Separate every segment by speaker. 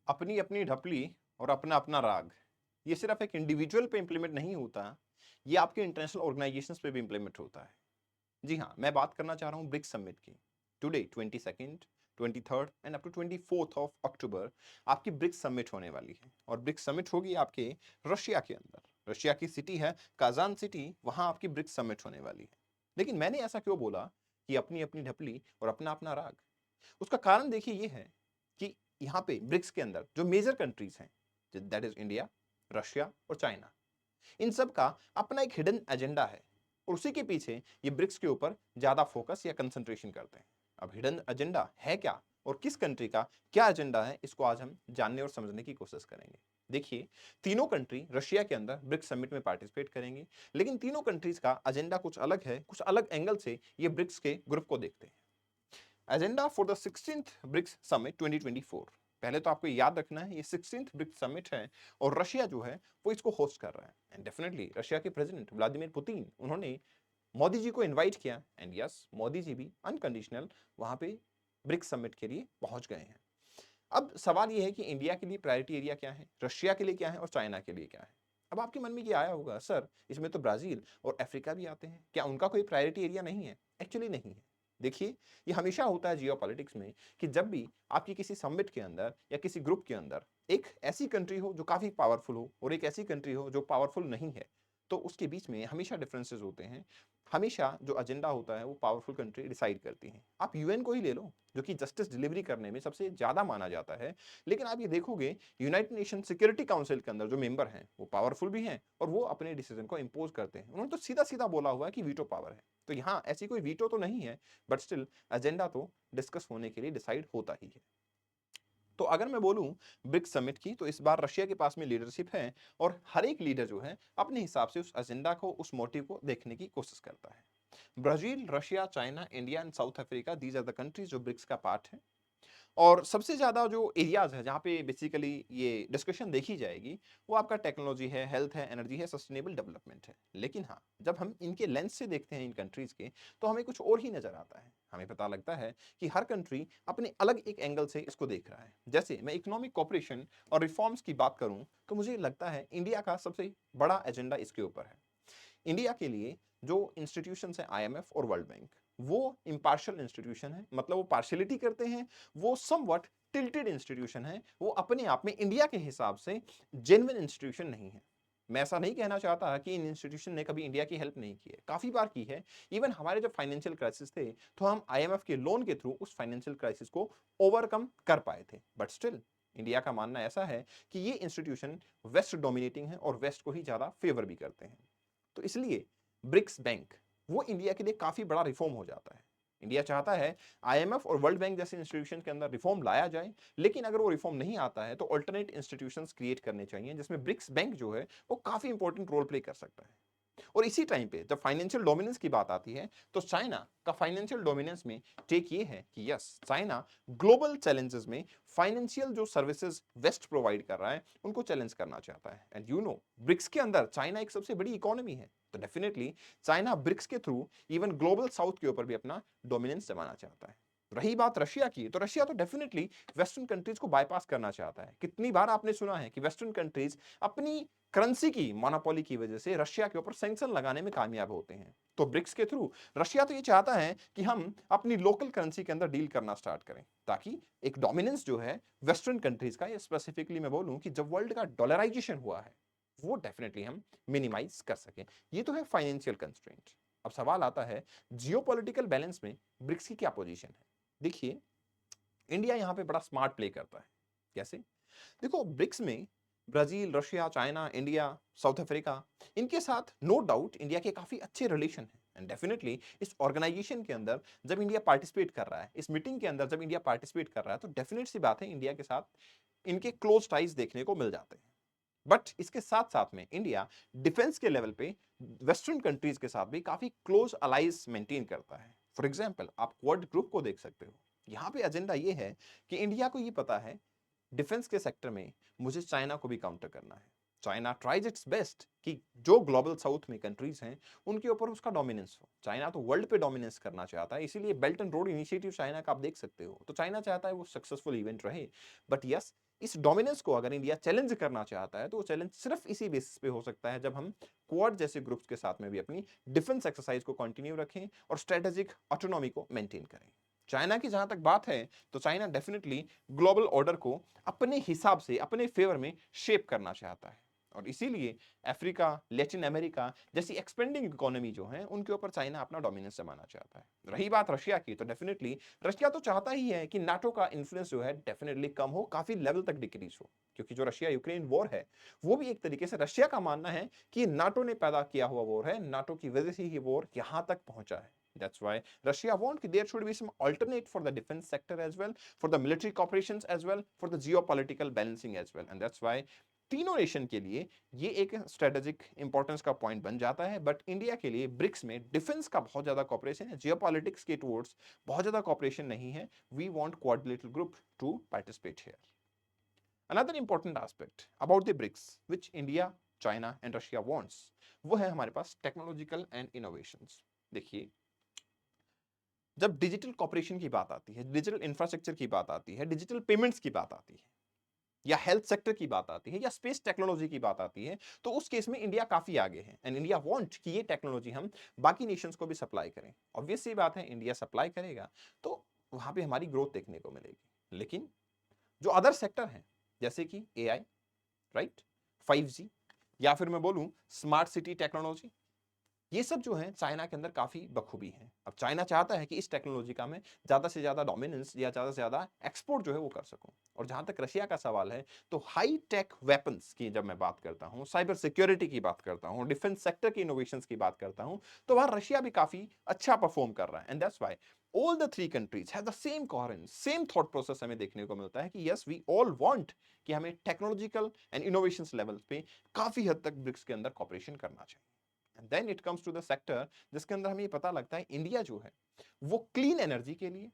Speaker 1: अपनी अपनी ढपली और अपना अपना राग, ये सिर्फ एक इंडिविजुअल पे इंप्लीमेंट नहीं होता, ये आपके इंटरनेशनल ऑर्गेनाइजेशंस पे भी इंप्लीमेंट होता है। जी हाँ, मैं बात करना चाह रहा हूँ ब्रिक्स समिट की। Today 22nd, 23rd and up to 24th of October आपकी ब्रिक्स समिट होने वाली है और ब्रिक्स समिट होगी आपके रशिया के अंदर। रशिया की सिटी है काजान सिटी, वहां आपकी ब्रिक्स समिट होने वाली है। लेकिन मैंने ऐसा क्यों बोला कि अपनी अपनी ढपली और अपना अपना राग? उसका कारण देखिए ये है कि यहाँ पे ब्रिक्स के अंदर जो मेजर कंट्रीज हैं, दैट इज इंडिया, रशिया और चाइना, इन सब का अपना एक हिडन एजेंडा है और उसी के पीछे ये ब्रिक्स के ऊपर ज्यादा फोकस या कंसंट्रेशन करते हैं। अब हिडन एजेंडा है क्या और किस कंट्री का क्या एजेंडा है, इसको आज हम जानने और समझने की कोशिश करेंगे। देखिए, तीनों कंट्री रशिया के अंदर ब्रिक्स समिट में पार्टिसिपेट करेंगे, लेकिन तीनों कंट्रीज का एजेंडा कुछ अलग है, कुछ अलग एंगल से ये ब्रिक्स के ग्रुप को देखते हैं। Agenda for the 16th BRICS summit 2024। पहले तो आपको याद रखना है ये 16th ब्रिक्स समिट है और रशिया जो है वो इसको होस्ट कर रहा है। एंड डेफिनेटली रशिया के प्रेसिडेंट व्लादिमीर पुतिन, उन्होंने मोदी जी को इनवाइट किया एंड यस, मोदी जी भी अनकंडीशनल वहां पे ब्रिक्स समिट के लिए पहुंच गए हैं। अब सवाल ये है कि इंडिया के लिए प्रायोरिटी एरिया क्या है, रशिया के लिए क्या है और चाइना के लिए क्या है। अब आपके मन में ये आया होगा, सर इसमें तो ब्राजील और अफ्रीका भी आते हैं, क्या उनका कोई प्रायोरिटी एरिया नहीं है? एक्चुअली नहीं है। देखिए, ये हमेशा होता है जियोपॉलिटिक्स में कि जब भी आपकी किसी समिट के अंदर या किसी ग्रुप के अंदर एक ऐसी कंट्री हो जो काफी पावरफुल हो और एक ऐसी कंट्री हो जो पावरफुल नहीं है, तो उसके बीच में हमेशा डिफरेंसेस होते हैं। हमेशा जो एजेंडा होता है वो पावरफुल कंट्री डिसाइड करती है। आप यूएन को ही ले लो, जो कि जस्टिस डिलीवरी करने में सबसे ज्यादा माना जाता है, लेकिन आप ये देखोगे यूनाइटेड नेशन सिक्योरिटी काउंसिल के अंदर जो मेंबर हैं वो पावरफुल भी हैं और वो अपने डिसीजन को इंपोज करते हैं। उन्होंने तो सीधा सीधा बोला हुआ है कि वीटो पावर है। तो यहाँ ऐसी कोई वीटो तो नहीं है, बट स्टिल एजेंडा तो डिस्कस होने के लिए डिसाइड होता ही है। तो अगर मैं बोलूं ब्रिक्स समिट की, तो इस बार रशिया के पास में लीडरशिप है और हर एक लीडर जो है अपने हिसाब से उस एजेंडा को, उस मोटिव को देखने की कोशिश करता है। Brazil, Russia, China, India and South Africa, these are the countries जो ब्रिक्स का पार्ट है। और सबसे ज़्यादा जो एरियाज़ है जहाँ पे बेसिकली ये डिस्कशन देखी जाएगी, वो आपका टेक्नोलॉजी है, हेल्थ है, एनर्जी है, सस्टेनेबल डेवलपमेंट है। लेकिन हाँ, जब हम इनके लेंस से देखते हैं इन कंट्रीज़ के, तो हमें कुछ और ही नज़र आता है। हमें पता लगता है कि हर कंट्री अपने अलग एक एंगल से इसको देख रहा है। जैसे मैं इकोनॉमिक कोऑपरेशन और रिफॉर्म्स की बात करूँ, तो मुझे लगता है इंडिया का सबसे बड़ा एजेंडा इसके ऊपर है। इंडिया के लिए जो इंस्टीट्यूशंस हैं आईएमएफ और वर्ल्ड बैंक, वो इम्पार्शियल इंस्टीट्यूशन है, मतलब वो पार्शियलिटी करते हैं, वो समवट टिल्टेड इंस्टीट्यूशन है, वो अपने आप में इंडिया के हिसाब से जेन्युइन इंस्टीट्यूशन नहीं है। मैं ऐसा नहीं कहना चाहता कि इन इंस्टीट्यूशन ने कभी इंडिया की हेल्प नहीं की है, काफी बार की है। इवन हमारे जब फाइनेंशियल क्राइसिस थे, तो हम आईएमएफ के लोन के थ्रू उस फाइनेंशियल क्राइसिस को ओवरकम कर पाए थे। बट स्टिल इंडिया का मानना ऐसा है कि ये इंस्टीट्यूशन वेस्ट डोमिनेटिंग है और वेस्ट को ही ज्यादा फेवर भी करते हैं। तो इसलिए ब्रिक्स बैंक वो इंडिया के लिए काफी बड़ा रिफॉर्म हो जाता है। इंडिया चाहता है आईएमएफ और वर्ल्ड बैंक जैसे इंस्टीट्यूशन के अंदर रिफॉर्म लाया जाए, लेकिन अगर वो रिफॉर्म नहीं आता है तो अल्टरनेट इंस्टीट्यूशंस क्रिएट करने चाहिए जिसमें ब्रिक्स बैंक जो है वो काफी इंपॉर्टेंट रोल प्ले कर सकता है। और इसी टाइम पे जब फाइनेंशियल डोमिनेंस की बात आती है, तो चाइना का फाइनेंशियल डोमिनेंस में टेक ये है कि यस, चाइना ग्लोबल चैलेंजेस में फाइनेंशियल जो सर्विसेज वेस्ट प्रोवाइड कर रहा है उनको चैलेंज करना चाहता है। एंड यू नो, ब्रिक्स के अंदर चाइना एक सबसे बड़ी इकोनॉमी है, तो डेफिनेटली चाइना ब्रिक्स के थ्रू इवन ग्लोबल साउथ के ऊपर भी अपना डोमिनेंस जमाना चाहता है। रही बात रशिया की, तो रशिया तो डेफिनेटली वेस्टर्न कंट्रीज को बाईपास करना चाहता है। कितनी बार आपने सुना है कि वेस्टर्न कंट्रीज अपनी करेंसी की मोनोपोली की वजह से रशिया के ऊपर सैंक्शन लगाने में कामयाब होते हैं। तो ब्रिक्स के थ्रू रशिया तो ये चाहता है कि हम अपनी लोकल करेंसी के अंदर डील करना स्टार्ट करें, ताकि एक डोमिनेंस जो है वेस्टर्न कंट्रीज का, या स्पेसिफिकली मैं बोलूं कि जब वर्ल्ड का डॉलराइजेशन हुआ है, वो डेफिनेटली हम मिनिमाइज कर सकें। ये तो है फाइनेंशियल कंस्ट्रेंट। अब सवाल आता है जियोपॉलिटिकल बैलेंस में ब्रिक्स की क्या पोजीशन है। देखिए, इंडिया यहां पे बड़ा स्मार्ट प्ले करता है। कैसे? देखो, ब्रिक्स में Brazil, Russia, China, India, south Africa, इनके साथ नो डाउट इंडिया के काफी अच्छे रिलेशन हैं। एंड डेफिनेटली इस ऑर्गेनाइजेशन के अंदर जब इंडिया पार्टिसिपेट कर रहा है, इस मीटिंग के अंदर जब इंडिया पार्टिसिपेट कर रहा है, तो डेफिनेट सी बात है इंडिया के साथ इनके क्लोज टाइज देखने को मिल जाते हैं। बट इसके साथ साथ में इंडिया डिफेंस के लेवल पे वेस्टर्न कंट्रीज के साथ भी काफी क्लोज अलाइज मेंटेन करता है। फॉर एग्जांपल, आप क्वाड ग्रुप को देख सकते हो। यहां पे एजेंडा ये है कि इंडिया को ये पता है डिफेंस के सेक्टर में मुझे चाइना को भी काउंटर करना है। चाइना ट्राइज इट्स बेस्ट कि जो ग्लोबल साउथ में कंट्रीज हैं उनके ऊपर उसका डोमिनेंस हो। चाइना तो वर्ल्ड पे डोमिनेंस करना चाहता है, इसीलिए belt and road initiative China का आप देख सकते हो। तो चाइना चाहता है वो सक्सेसफुल इवेंट रहे, बट यस, इस डोमिनेंस को अगर इंडिया चैलेंज करना चाहता है तो वो चैलेंज सिर्फ इसी बेसिस पे हो सकता है जब हम क्वाड जैसे ग्रुप्स के साथ में भी अपनी डिफेंस एक्सरसाइज को कंटिन्यू रखें और स्ट्रेटेजिक ऑटोनॉमी को मेंटेन करें। चाइना की जहां तक बात है तो चाइना डेफिनेटली ग्लोबल ऑर्डर को अपने हिसाब से अपने फेवर में शेप करना चाहता है, और इसीलिए अफ्रीका, लैटिन अमेरिका जैसी एक्सपेंडिंग इकोनॉमी जो है उनके ऊपर चाइना अपना डोमिनेंस जमाना चाहता है। रही बात रशिया की, तो डेफिनेटली रशिया तो चाहता ही है कि नाटो का इन्फ्लुएंस जो है डेफिनेटली कम हो, काफी लेवल तक डिक्रीज हो, क्योंकि जो रशिया यूक्रेन वॉर है वो भी एक तरीके से रशिया का मानना है कि नाटो ने पैदा किया हुआ वॉर है, नाटो की वजह से ही वॉर यहां तक पहुंचा है। That's why Russia want there should be some alternate for the defense sector as well, for the military cooperations as well, for the geopolitical balancing as well, and that's why तीनों nation के लिए ये एक strategic importance का point बन जाता है। But India के लिए ब्रिक्स में डिफेंस का बहुत ज्यादा कॉपरेशन है, जियोपॉलिटिक्स के टुवर्ड्स बहुत ज्यादा कॉपरेशन नहीं है। We want quadrilateral group to participate here. Another important aspect about the BRICS which India, China and Russia wants, वो है हमारे पास टेक्नोलॉजिकल एंड इनोवेशंस। देखिए, जब डिजिटल कॉपरेशन की बात आती है, डिजिटल इंफ्रास्ट्रक्चर की बात आती है, डिजिटल पेमेंट्स की बात आती है, या हेल्थ सेक्टर की बात आती है, या स्पेस टेक्नोलॉजी की बात आती है, तो उस केस में इंडिया काफी आगे है एंड इंडिया वांट कि ये टेक्नोलॉजी हम बाकी नेशंस को भी सप्लाई करें। ऑब्वियस सी बात है, इंडिया सप्लाई करेगा तो वहां पे हमारी ग्रोथ देखने को मिलेगी। लेकिन जो अदर सेक्टर हैं जैसे कि एआई, राइट, 5G, या फिर मैं बोलूं स्मार्ट सिटी टेक्नोलॉजी, ये सब जो है चाइना के अंदर काफी बखूबी है। अब चाइना चाहता है कि इस टेक्नोलॉजी का मैं ज्यादा से ज्यादा डोमिनेंस या ज्यादा से ज्यादा एक्सपोर्ट जो है वो कर सकूं। और जहां तक रशिया का सवाल है, तो हाई टेक वेपन्स की जब मैं बात करता हूं, साइबर सिक्योरिटी की बात करता हूं, डिफेंस सेक्टर की इनोवेशंस की बात करता हूं, तो वहां रशिया भी काफी अच्छा परफॉर्म कर रहा है। And that's why all the three countries have the same coherence, same thought process हमें देखने को मिलता है कि यस, वी ऑल वांट कि हमें टेक्नोलॉजिकल एंड इनोवेशंस लेवल पे काफी हद तक ब्रिक्स के अंदर कॉपरेशन करना चाहिए। Then it comes to the sector जिसके अंदर हमें पता लगता है इंडिया जो है वो क्लीन एनर्जी के लिए,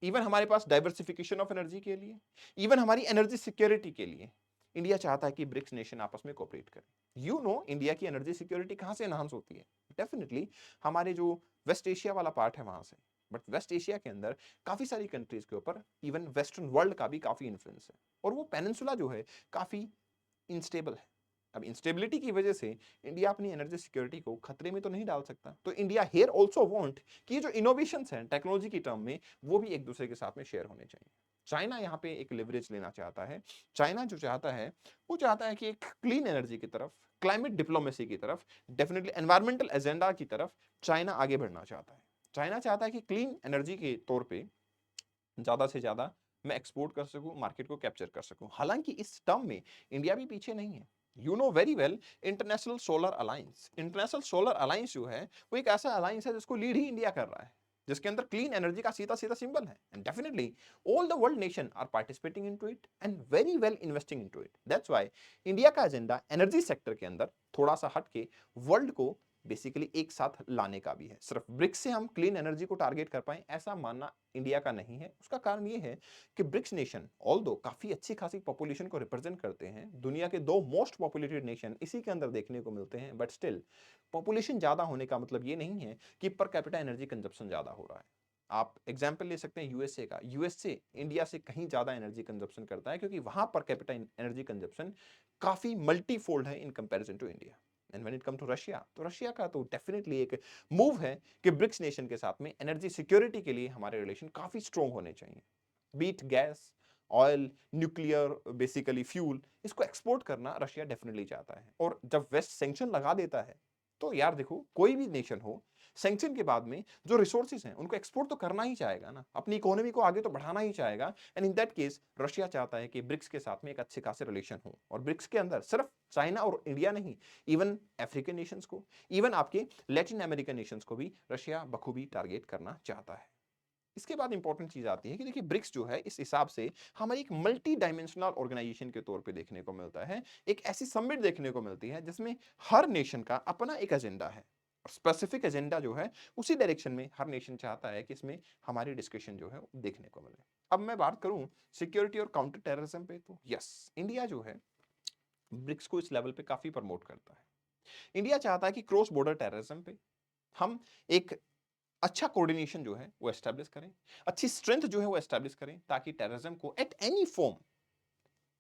Speaker 1: इवन हमारे पास डाइवर्सिफिकेशन ऑफ एनर्जी के लिए, इवन हमारी एनर्जी सिक्योरिटी के लिए इंडिया चाहता है कि ब्रिक्स नेशन आपस में कोऑपरेट करें। यू नो, इंडिया की एनर्जी सिक्योरिटी कहां से एनहांस होती है? डेफिनेटली हमारे जो वेस्ट एशिया वाला पार्ट है वहां से। बट वेस्ट एशिया के अंदर काफी सारी कंट्रीज के ऊपर इवन वेस्टर्न वर्ल्ड का भी काफी इन्फ्लुएंस है, और वो पेनिनसुला जो है काफी इनस्टेबल है। अब इंस्टेबिलिटी की वजह से इंडिया अपनी एनर्जी सिक्योरिटी को खतरे में तो नहीं डाल सकता, तो इंडिया हियर आल्सो वांट कि ये जो इनोवेशंस हैं टेक्नोलॉजी की टर्म में वो भी एक दूसरे के साथ में शेयर होने चाहिए। चाइना यहाँ पे एक लिवरेज लेना चाहता है। चाइना जो चाहता है वो चाहता है कि एक क्लीन एनर्जी की तरफ, क्लाइमेट डिप्लोमेसी की तरफ, डेफिनेटली एनवायरमेंटल एजेंडा की तरफ चाइना आगे बढ़ना चाहता है। चाइना चाहता है कि क्लीन एनर्जी के तौर पर ज्यादा से ज्यादा मैं एक्सपोर्ट कर सकूं, मार्केट को कैप्चर कर सकूं। हालांकि इस टर्म में इंडिया भी पीछे नहीं है। You know very well, international solar alliance, international solar alliance जो है वो एक ऐसा अलायंस है जिसको लीड ही इंडिया कर रहा है, जिसके अंदर क्लीन एनर्जी का सीधा सीधा सिंबल है। And definitely all the world nation are participating into it and very well investing into it. That's why India का एजेंडा एनर्जी सेक्टर के अंदर थोड़ा सा हट के वर्ल्ड को बेसिकली एक साथ लाने का भी है। सिर्फ ब्रिक्स से हम क्लीन एनर्जी को टारगेट कर पाए ऐसा मानना इंडिया का नहीं है। उसका कारण ये है कि ब्रिक्स नेशन ऑल्दो काफी अच्छी खासी पॉपुलेशन को रिप्रेजेंट करते हैं, दुनिया के दो मोस्ट पॉपुलेटेड नेशन इसी के अंदर देखने को मिलते हैं, बट स्टिल पॉपुलेशन ज्यादा होने का मतलब ये नहीं है कि पर कैपिटा एनर्जी कंजप्शन ज्यादा हो रहा है। आप एग्जाम्पल ले सकते हैं यूएसए का। यूएसए इंडिया से कहीं ज्यादा एनर्जी कंजप्शन करता है क्योंकि वहां पर कैपिटा एनर्जी कंजप्शन काफी मल्टीफोल्ड है in comparison to India. And when it come to Russia, तो रशिया का तो डेफिनेटली एक मूव है कि ब्रिक्स नेशन के साथ में एनर्जी सिक्योरिटी के लिए हमारे रिलेशन काफी स्ट्रॉन्ग होने चाहिए। Be it gas, oil, nuclear, basically fuel, इसको एक्सपोर्ट करना रशिया डेफिनेटली चाहता है। और जब वेस्ट सैंक्शन लगा देता है तो यार देखो, कोई भी नेशन हो, सैंक्शन के बाद में जो रिसोर्सेज हैं उनको एक्सपोर्ट तो करना ही चाहेगा ना, अपनी इकोनॉमी को आगे तो बढ़ाना ही चाहेगा। And in that case Russia चाहता है कि ब्रिक्स के साथ में एक अच्छे खासे रिलेशन हो, और ब्रिक्स के अंदर सिर्फ चाइना और इंडिया नहीं, इवन अफ्रीकन नेशंस को, इवन आपके लैटिन अमेरिकन नेशंस को भी रशिया बखूबी टारगेट करना चाहता है। इसके बाद इंपॉर्टेंट चीज आती है कि देखिए ब्रिक्स जो है इस हिसाब से हमारी एक मल्टी डायमेंशनल ऑर्गेनाइजेशन के तौर पे देखने को मिलता है। एक ऐसी समिट देखने को मिलती है जिसमें हर नेशन का अपना एक एजेंडा है, और स्पेसिफिक एजेंडा जो है उसी डायरेक्शन में हर नेशन चाहता है कि इसमें हमारी डिस्कशन जो है देखने को मिले। अब मैं बात करूं सिक्योरिटी और काउंटर टेररिज्म पे, तो यस, इंडिया जो है ब्रिक्स को इस लेवल पे काफी प्रमोट करता है। इंडिया चाहता है कि क्रॉस बॉर्डर टेररिज्म पे हम एक अच्छा कोऑर्डिनेशन जो है वो एस्टैब्लिश करें, अच्छी स्ट्रेंथ जो है वो एस्टैब्लिश करें, ताकि टेररिज्म को एट एनी फॉर्म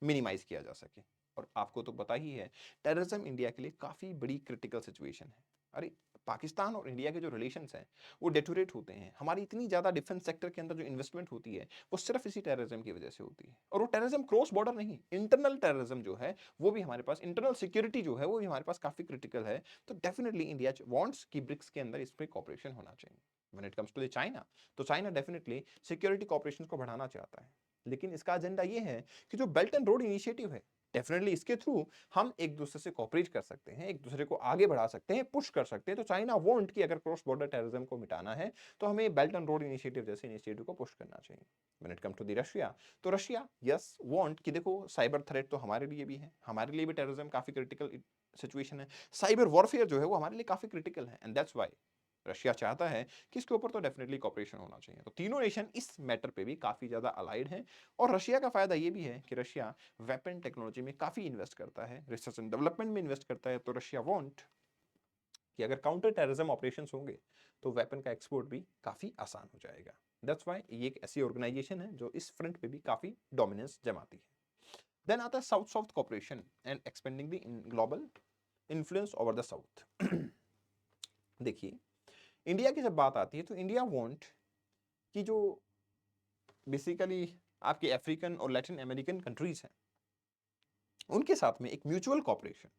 Speaker 1: मिनिमाइज किया जा सके। और आपको तो पता ही है, टेररिज्म इंडिया के लिए काफी बड़ी क्रिटिकल सिचुएशन है। अरे, पाकिस्तान और इंडिया के जो रिलेशंस हैं वो डेटोरेट होते हैं। हमारी इतनी ज्यादा डिफेंस सेक्टर के अंदर जो इन्वेस्टमेंट होती है वो सिर्फ इसी टेररिज्म की वजह से होती है। और वो टेररिज्म क्रॉस बॉर्डर नहीं, इंटरनल टेररिज्म जो है वो भी हमारे पास, इंटरनल सिक्योरिटी जो है वो भी हमारे पास काफी क्रिटिकल है। तो डेफिनेटली इंडिया वांट्स कि ब्रिक्स के अंदर इस पे कॉपरेशन होना चाहिए। When it comes to the China, तो चाइना डेफिनेटली सिक्योरिटी कॉपरेशन को बढ़ाना चाहता है। लेकिन इसका एजेंडा ये है कि जो बेल्ट एंड रोड इनिशिएटिव है, डेफिनेटली इसके थ्रू हम एक दूसरे से कॉपरेट कर सकते हैं, एक दूसरे को आगे बढ़ा सकते हैं, पुश कर सकते हैं। तो चाइना वांट कि अगर क्रॉस बॉर्डर टेररिज्म को मिटाना है तो हमें बेल्ट एंड रोड इनिशिएटिव जैसे इनिशिएटिव को पुश करना चाहिए। When it come to the Russia, तो रशिया यस वांट कि देखो, साइबर थ्रेट तो हमारे लिए भी है, हमारे लिए भी टेररिज्म काफी क्रिटिकल सिचुएशन है। साइबर वॉरफेयर जो है वो हमारे लिए काफी क्रिटिकल है, एंड दैट्स व्हाई रशिया चाहता है कि इसके ऊपर तो डेफिनेटली कॉपरेशन होना चाहिए। तो तीनों नेशन इस मैटर पे भी काफी ज्यादा अलाइड हैं। और रशिया का फायदा ये भी है कि रशिया वेपन टेक्नोलॉजी में काफी इन्वेस्ट करता है, रिसर्च एंड डेवलपमेंट में इन्वेस्ट करता है। तो रशिया वांट कि अगर काउंटर टेररिज्म ऑपरेशंस होंगे तो वेपन का एक्सपोर्ट भी काफी आसान हो जाएगा। दैट्स व्हाई ये एक ऐसी ऑर्गेनाइजेशन है जो इस फ्रंट पे भी काफी डोमिनेंस जमाती है। देन आता है south south cooperation and expanding the global influence over the south. देखिए, इंडिया की जब बात आती है तो इंडिया वांट कि जो बेसिकली आपके अफ्रीकन और लैटिन अमेरिकन कंट्रीज हैं उनके साथ में एक mutual cooperation,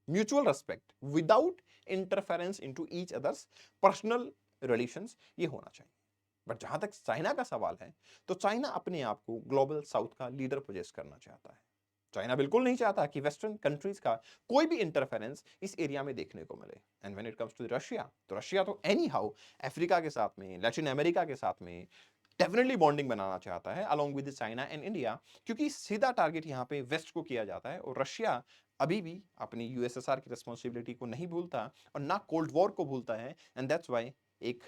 Speaker 1: mutual respect without interference into each others personal relations, ये होना चाहिए। बट जहां तक चाइना का सवाल है, तो चाइना अपने आप को ग्लोबल साउथ का लीडर पोजेस करना चाहता है। चाइना बिल्कुल नहीं चाहता कि वेस्टर्न कंट्रीज का कोई भी इंटरफेरेंस इस एरिया में देखने को मिले। And when it comes to Russia, तो रशिया तो एनी हाउ अफ्रीका के साथ में, लैटिन अमेरिका के साथ में डेफिनेटली बॉन्डिंग बनाना चाहता है along with China and India, क्योंकि सीधा टारगेट यहाँ पे वेस्ट को किया जाता है। और रशिया अभी भी अपनी यूएसएसआर की रिस्पॉन्सिबिलिटी को नहीं भूलता और ना कोल्ड वॉर को भूलता है। एंड दैट्स वाई एक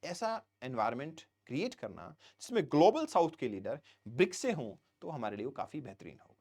Speaker 1: ऐसा एनवायरमेंट क्रिएट करना जिसमें ग्लोबल साउथ के लीडर ब्रिक्स से हों, तो हमारे लिए वो काफी बेहतरीन होगा।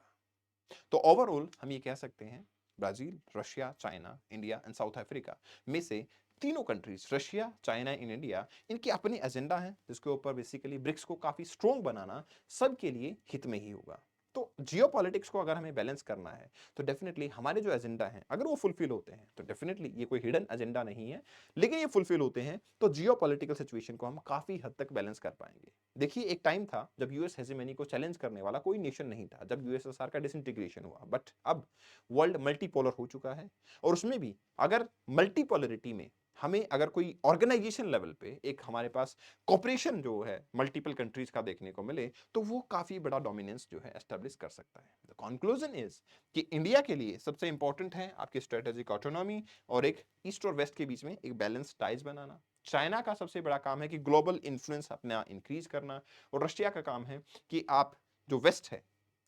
Speaker 1: तो ओवरऑल हम ये कह सकते हैं, Brazil, Russia, China, India and South Africa में से तीनों countries, Russia, China and India, इनके अपने एजेंडा है जिसके ऊपर बेसिकली ब्रिक्स को काफी स्ट्रॉन्ग बनाना सबके लिए हित में ही होगा। तो जियोपॉलिटिक्स को अगर हमें बैलेंस करना है तो डेफिनेटली हमारे जो एजेंडा हैं अगर वो फुलफिल होते हैं, तो डेफिनेटली ये कोई हिडन एजेंडा नहीं है, लेकिन ये फुलफिल होते हैं तो जियोपॉलिटिकल सिचुएशन को हम काफी हद तक बैलेंस कर पाएंगे। देखिए, एक टाइम था जब यूएस हेजेमनी को चैलेंज करने वाला कोई नेशन नहीं था, जब यूएसएसआर का डिसइंटीग्रेशन हुआ। बट अब वर्ल्ड मल्टीपोलर हो चुका है, और उसमें भी अगर मल्टीपोलरिटी में हमें अगर कोई ऑर्गेनाइजेशन लेवल पे एक हमारे पास कॉपरेशन जो है मल्टीपल कंट्रीज का देखने को मिले, तो वो काफी बड़ा डोमिनेंस जो है एस्टेब्लिश कर सकता है। द कंक्लूजन इज कि इंडिया के लिए सबसे इंपॉर्टेंट है आपकी स्ट्रेटेजिक ऑटोनॉमी और एक ईस्ट और वेस्ट के बीच में एक बैलेंस टाइज बनाना। चाइना का सबसे बड़ा काम है कि ग्लोबल इन्फ्लुएंस अपना इंक्रीज करना, और रशिया का काम है कि आप जो वेस्ट है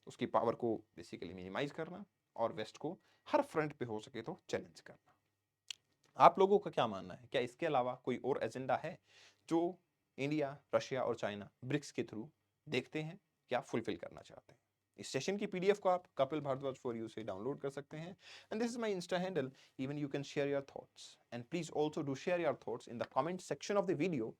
Speaker 1: उसकी पावर को बेसिकली मिनिमाइज करना, और वेस्ट को हर फ्रंट पे हो सके तो चैलेंज करना। आप लोगों का क्या मानना है? क्या इसके अलावा कोई और एजेंडा है जो इंडिया, रशिया और चाइना ब्रिक्स के थ्रू देखते हैं, क्या फुलफिल करना चाहते हैं? इस सेशन की पीडीएफ को आप कपिल भारद्वाज फॉर यू से डाउनलोड कर सकते हैं। And this is my Insta handle, even you can share your thoughts, and please also do share your thoughts in the comment section of the video,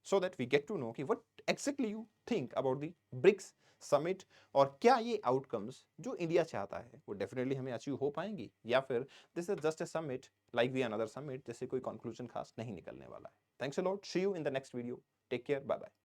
Speaker 1: so that we get to know कि what exactly you think about the BRICS summit, और क्या ये outcomes जो India चाहता है वो definitely हमें achieve हो पाएंगी, या फिर this is just a summit like we another summit, जैसे कोई कंक्लूजन खास नहीं निकलने वाला है। Thanks a lot, see you in the next video, take care, bye bye.